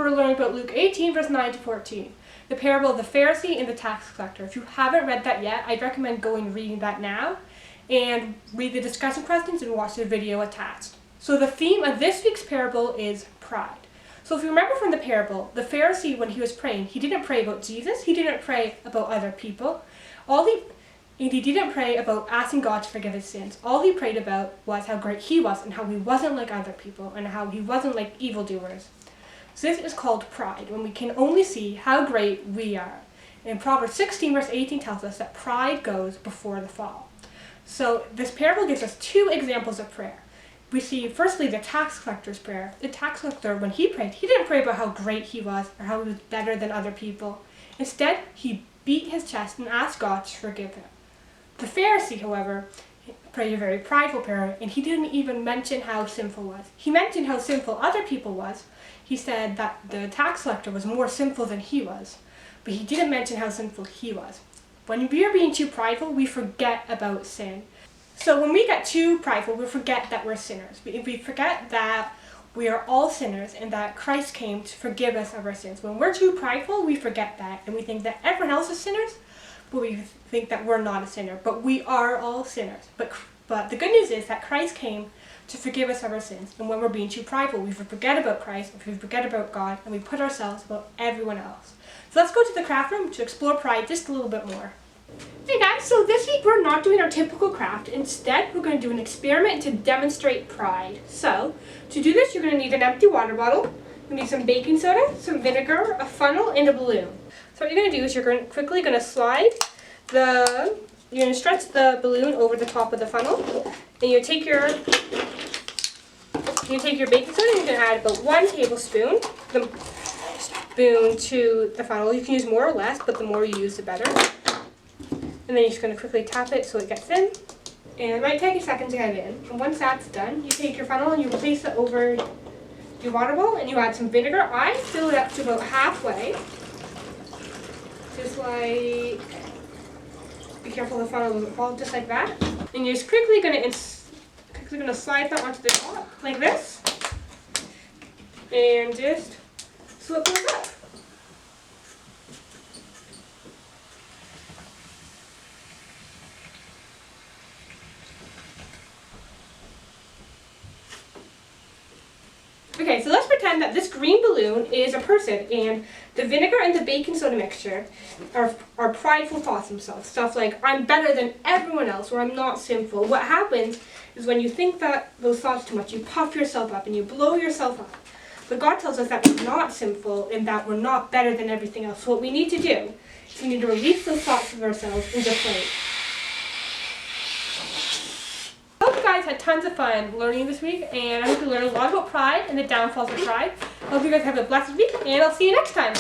we're learning about Luke 18, verse 9 to 14. The parable of the Pharisee and the tax collector. If you haven't read that yet, I'd recommend going and reading that now and read the discussion questions and watch the video attached. So the theme of this week's parable is pride. So if you remember from the parable, the Pharisee, when he was praying, he didn't pray about Jesus, he didn't pray about other people. He didn't pray about asking God to forgive his sins. All he prayed about was how great he was and how he wasn't like other people and how he wasn't like evildoers. So this is called pride, when we can only see how great we are. And Proverbs 16 verse 18 tells us that pride goes before the fall. So this parable gives us two examples of prayer. We see firstly the tax collector's prayer. The tax collector, when he prayed, he didn't pray about how great he was or how he was better than other people. Instead, he beat his chest and asked God to forgive him. The Pharisee, however, prayed a very prideful prayer, and he didn't even mention how sinful was. He mentioned how sinful other people was. He said that the tax collector was more sinful than he was, but he didn't mention how sinful he was. When we are being too prideful, we forget about sin. So when we get too prideful, we forget that we're sinners. We forget that we are all sinners and that Christ came to forgive us of our sins. When we're too prideful, we forget that, and we think that everyone else is sinners, but we think that we're not a sinner. But we are all sinners. But the good news is that Christ came to forgive us of our sins. And when we're being too prideful, we forget about Christ, we forget about God, and we put ourselves above everyone else. So let's go to the craft room to explore pride just a little bit more. Hey guys, so this week we're not doing our typical craft. Instead, we're going to do an experiment to demonstrate pride. So, to do this, you're going to need an empty water bottle, you need some baking soda, some vinegar, a funnel, and a balloon. So what you're going to do is you're quickly going to stretch the balloon over the top of the funnel, and you take your baking soda and you're going to add about 1 tablespoon to the funnel. You can use more or less, but the more you use, the better. And then you're just going to quickly tap it so it gets in. And it might take a second to get it in. And once that's done, you take your funnel and you place it over your water bowl and you add some vinegar. I fill it up to about halfway. Just like, be careful the funnel doesn't fall, just like that. And you're just quickly going to slide that onto the top, like this. And just so it goes up. Okay, so let's pretend that this green balloon is a person, and the vinegar and the baking soda mixture are prideful thoughts themselves. Stuff like, I'm better than everyone else, or I'm not sinful. What happens is when you think that those thoughts too much, you puff yourself up and you blow yourself up. But God tells us that we're not sinful and that we're not better than everything else. So what we need to do is we need to release those thoughts of ourselves and just like, I hope you guys had tons of fun learning this week, and I hope you learned a lot about pride and the downfalls of pride. I hope you guys have a blessed week, and I'll see you next time.